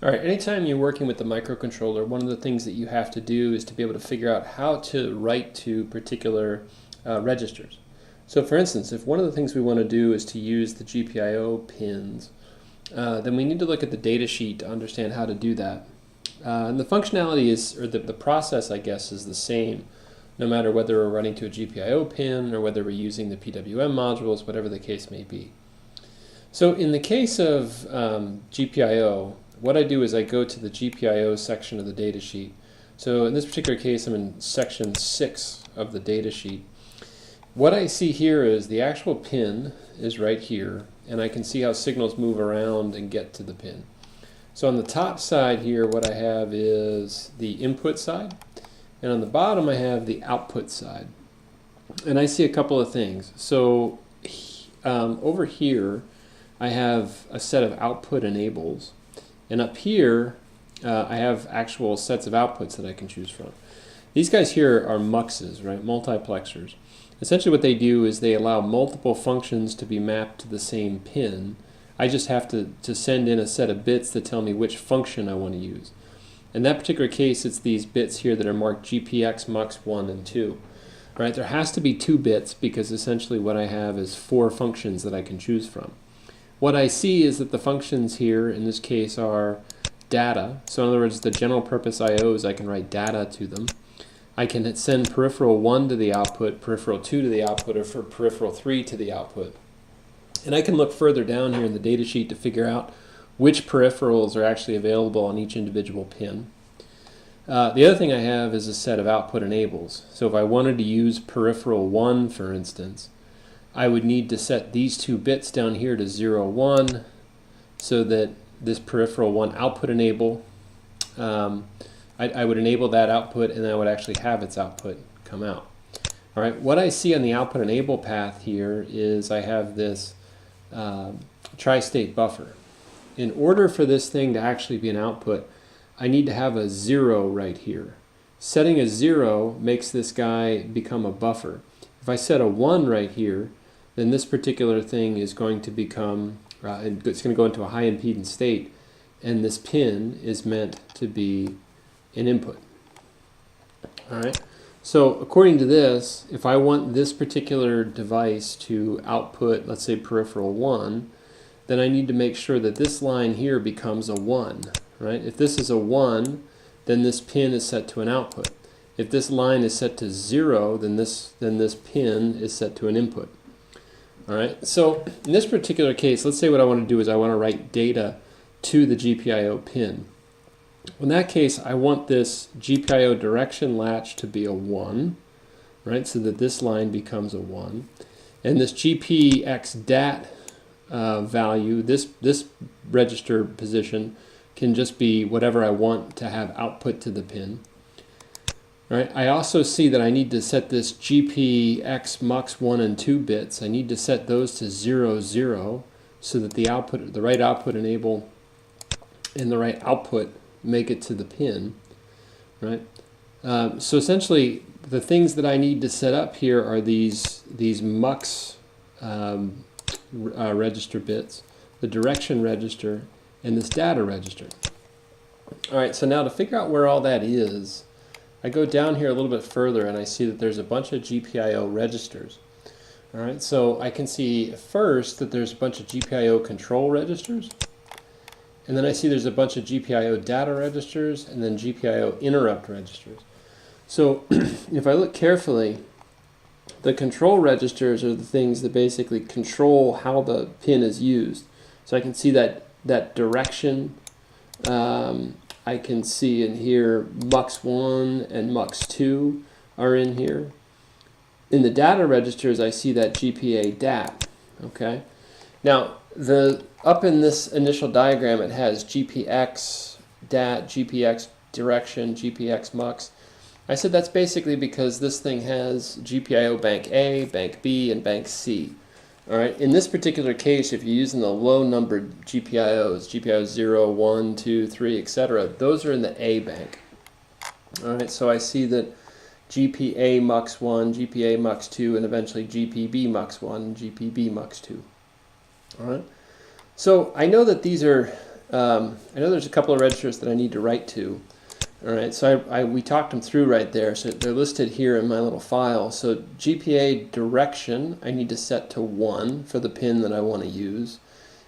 All right, anytime you're working with the microcontroller, one of the things that you have to do is to be able to figure out how to write to particular registers. So for instance, if one of the things we want to do is to use the GPIO pins, then we need to look at the datasheet to understand how to do that. And the functionality is, or the process, I guess, is the same, no matter whether we're running to a GPIO pin or whether we're using the PWM modules, whatever the case may be. So in the case of GPIO, what I do is I go to the GPIO section of the datasheet. So in this particular case, I'm in section 6 of the datasheet. What I see here is the actual pin is right here, and I can see how signals move around and get to the pin. So on the top side here, what I have is the input side, and on the bottom I have the output side. And I see a couple of things. So over here, I have a set of output enables. And up here, I have actual sets of outputs that I can choose from. These guys here are muxes, right? Multiplexers. Essentially what they do is they allow multiple functions to be mapped to the same pin. I just have to send in a set of bits that tell me which function I want to use. In that particular case, it's these bits here that are marked GPX, MUX 1 and 2. Right? There has to be 2 bits because essentially what I have is 4 functions that I can choose from. What I see is that the functions here, in this case, are data. So in other words, the general purpose IOs, I can write data to them. I can send peripheral 1 to the output, peripheral 2 to the output, or for peripheral 3 to the output. And I can look further down here in the datasheet to figure out which peripherals are actually available on each individual pin. The other thing I have is a set of output enables. So if I wanted to use peripheral 1, for instance, I would need to set these 2 bits down here to 0, 1 so that this peripheral 1 output enable, I would enable that output and I would actually have its output come out. All right, what I see on the output enable path here is I have this tri-state buffer. In order for this thing to actually be an output, I need to have a 0 right here. Setting a 0 makes this guy become a buffer. If I set a 1 right here, then this particular thing is going to become, it's going to go into a high impedance state, and this pin is meant to be an input. All right. So according to this, if I want this particular device to output, let's say peripheral 1, then I need to make sure that this line here becomes a 1. Right? If this is a 1, then this pin is set to an output. If this line is set to 0, then this pin is set to an input. All right, so in this particular case, let's say what I want to do is I want to write data to the GPIO pin. In that case, I want this GPIO direction latch to be a 1, right, so that this line becomes a 1. And this GPX DAT value, this register position, can just be whatever I want to have output to the pin. All right, I also see that I need to set this GPX MUX 1 and 2 bits. I need to set those to 0, 0 so that the output, the right output enable and the right output make it to the pin. Right. So essentially, the things that I need to set up here are these MUX register bits, the direction register, and this data register. All right, so now to figure out where all that is, I go down here a little bit further and I see that there's a bunch of GPIO registers. All right, so I can see first that there's a bunch of GPIO control registers, and then I see there's a bunch of GPIO data registers, and then GPIO interrupt registers. So if I look carefully, the control registers are the things that basically control how the pin is used. So I can see that direction. I can see in here MUX 1 and MUX 2 are in here. In the data registers, I see that GPA DAT. Okay. Now, up in this initial diagram, it has GPX DAT, GPX direction, GPX MUX. I said that's basically because this thing has GPIO bank A, bank B, and bank C. All right. In this particular case, if you're using the low-numbered GPIOs, GPIO 0, 1, 2, 3, etc., those are in the A bank. All right. So I see that GPA MUX 1, GPA MUX 2, and eventually GPB MUX 1, GPB MUX 2. All right. So I know that these are I know there's a couple of registers that I need to write to. All right, so we talked them through right there. So they're listed here in my little file. So GPA direction I need to set to 1 for the pin that I want to use.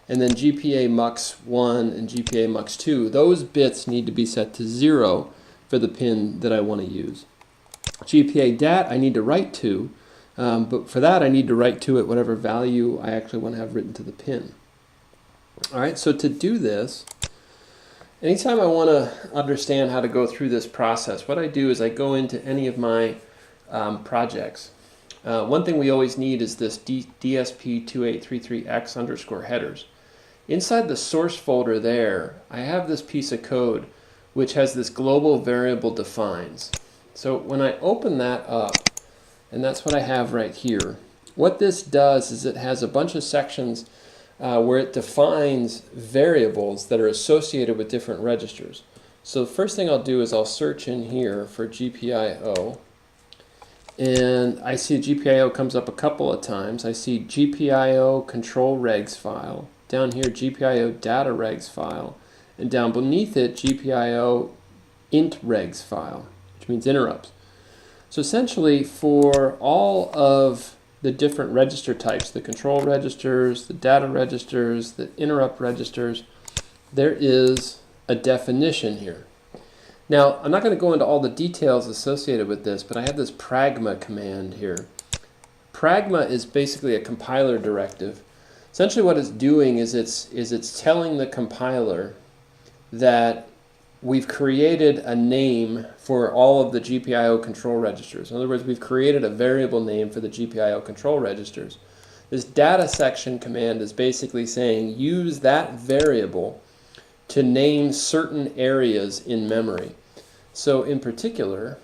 And then GPA mux 1 and GPA mux 2, those bits need to be set to 0 for the pin that I want to use. GPA dat I need to write to, but for that I need to write to it whatever value I actually want to have written to the pin. All right, so to do this, anytime I want to understand how to go through this process, what I do is I go into any of my projects. One thing we always need is this DSP2833X underscore headers. Inside the source folder there, I have this piece of code which has this global variable defines. So when I open that up, and that's what I have right here, what this does is it has a bunch of sections where it defines variables that are associated with different registers. So the first thing I'll do is I'll search in here for GPIO, and I see GPIO comes up a couple of times. I see GPIO control regs file, down here GPIO data regs file, and down beneath it GPIO int regs file, which means interrupts. So essentially for all of the different register types, the control registers, the data registers, the interrupt registers, there is a definition here. Now, I'm not going to go into all the details associated with this, but I have this pragma command here. Pragma is basically a compiler directive. Essentially what it's doing is it's telling the compiler that we've created a name for all of the GPIO control registers. In other words, we've created a variable name for the GPIO control registers. This data section command is basically saying use that variable to name certain areas in memory. So in particular,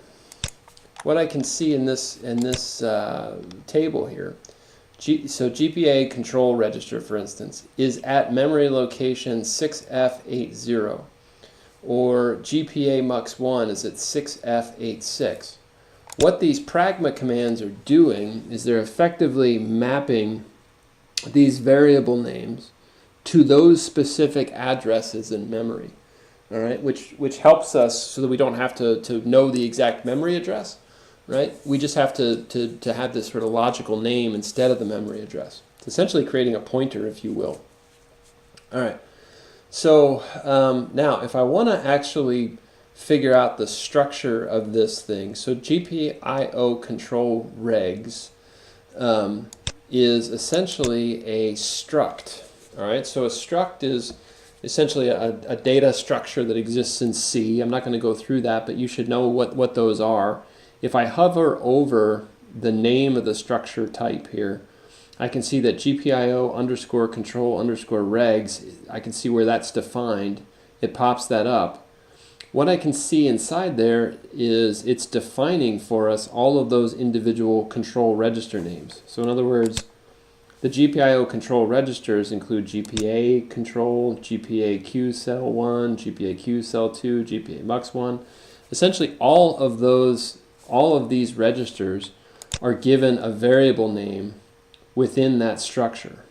what I can see in this table here, so GPA control register, for instance, is at memory location 6F80, or GPA mux 1 is at 6F86. What these pragma commands are doing is they're effectively mapping these variable names to those specific addresses in memory. All right, which helps us so that we don't have to know the exact memory address, right? We just have to have this sort of logical name instead of the memory address. It's essentially creating a pointer, if you will. All right, so now if I want to actually figure out the structure of this thing, so GPIO control regs is essentially a struct. All right, so a struct is essentially a data structure that exists in C. I'm not going to go through that, but you should know what those are. If I hover over the name of the structure type here, I can see that GPIO underscore control underscore regs, I can see where that's defined. It pops that up. What I can see inside there is it's defining for us all of those individual control register names. So in other words, the GPIO control registers include GPA control, GPA Q cell 1, GPA Q cell 2, GPA mux 1. Essentially all of these registers are given a variable name within that structure.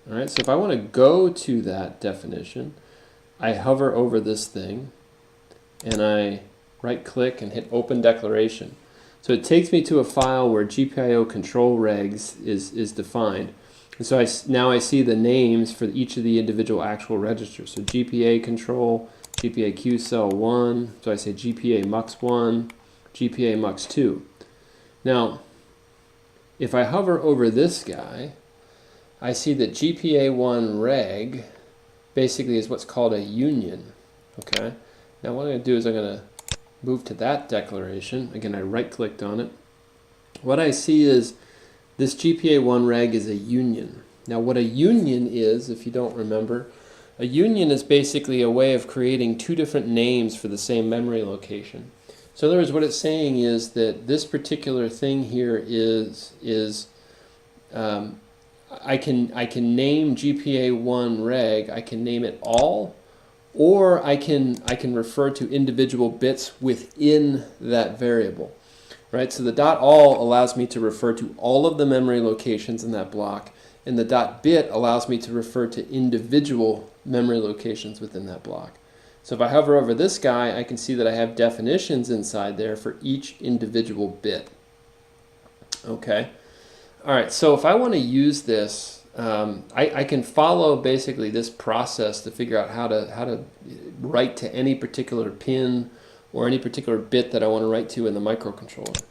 All right, so if I want to go to that definition, I hover over this thing and I right click and hit open declaration. So it takes me to a file where GPIO control regs is defined. And so now I see the names for each of the individual actual registers. So GPA control, GPA Q cell 1, so I say GPA mux 1, GPA mux 2. Now, if I hover over this guy, I see that GPA1 reg basically is what's called a union. Okay. Now what I'm going to do is I'm going to move to that declaration. Again, I right-clicked on it. What I see is this GPA1 reg is a union. Now what a union is, if you don't remember, a union is basically a way of creating two different names for the same memory location. So in other words, what it's saying is that this particular thing here is I can name GPA1 reg, I can name it all, or I can refer to individual bits within that variable. Right? So the .all allows me to refer to all of the memory locations in that block, and the .bit allows me to refer to individual memory locations within that block. So if I hover over this guy, I can see that I have definitions inside there for each individual bit. Okay. All right, so if I want to use this, I can follow basically this process to figure out how to write to any particular pin or any particular bit that I want to write to in the microcontroller.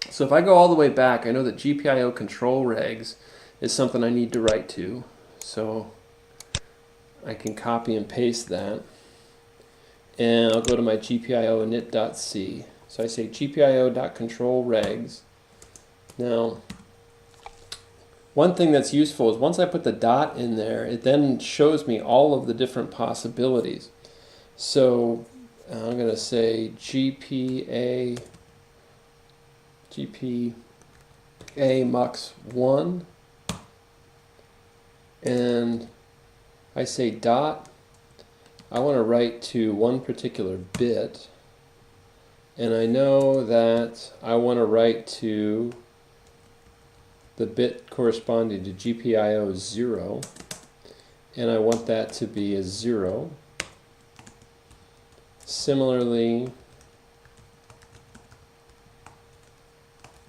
So if I go all the way back, I know that GPIO control regs is something I need to write to. So I can copy and paste that. And I'll go to my GPIO init.c. So I say GPIO.controlRegs. Now, one thing that's useful is once I put the dot in there, it then shows me all of the different possibilities. So I'm going to say GPA mux1, and I say dot. I want to write to one particular bit, and I know that I want to write to the bit corresponding to GPIO 0, and I want that to be a 0. Similarly,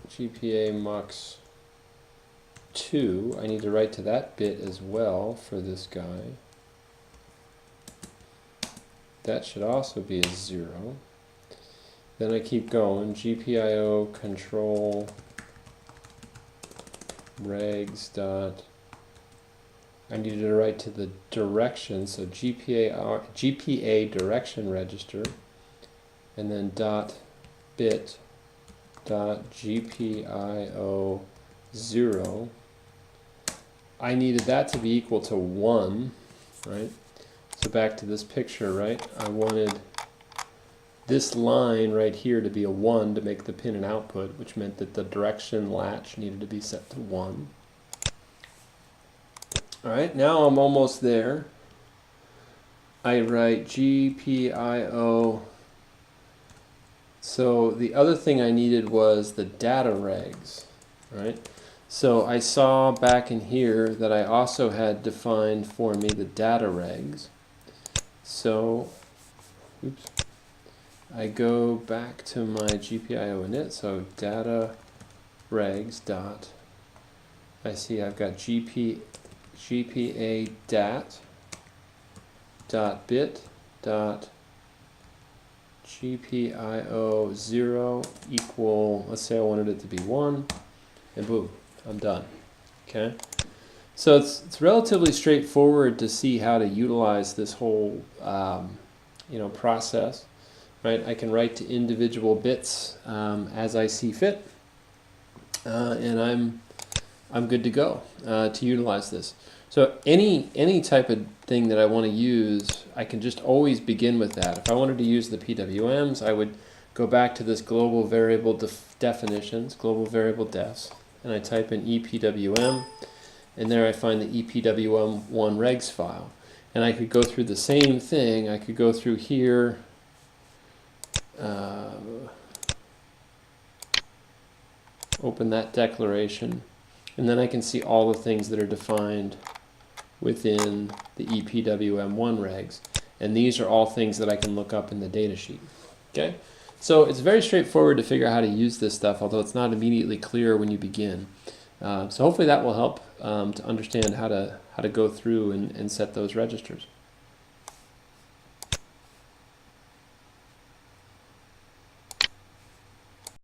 GPA mux 2, I need to write to that bit as well for this guy. That should also be a 0. Then I keep going, GPIO control regs dot, I needed to write to the direction, so GPA direction register, and then dot bit dot GPIO 0. I needed that to be equal to 1, right? So back to this picture, right? I wanted this line right here to be a 1 to make the pin and output, which meant that the direction latch needed to be set to 1. Alright, now I'm almost there. I write GPIO. So the other thing I needed was the data regs, right? So I saw back in here that I also had defined for me the data regs. So, oops. I go back to my GPIO init, so data regs dot, I see I've got GPA dat dot bit dot GPIO 0 equal, let's say I wanted it to be 1, and boom, I'm done. Okay, so it's relatively straightforward to see how to utilize this whole process. Right, I can write to individual bits as I see fit, and I'm good to go to utilize this. So any type of thing that I want to use, I can just always begin with that. If I wanted to use the PWMs, I would go back to this global variable definitions, global variable defs, and I type in EPWM, and there I find the EPWM1 regs file. And I could go through the same thing. I could go through here. Open that declaration, and then I can see all the things that are defined within the EPWM1 regs, and these are all things that I can look up in the datasheet. Okay, so it's very straightforward to figure out how to use this stuff, although it's not immediately clear when you begin. So hopefully that will help to understand how to go through and set those registers.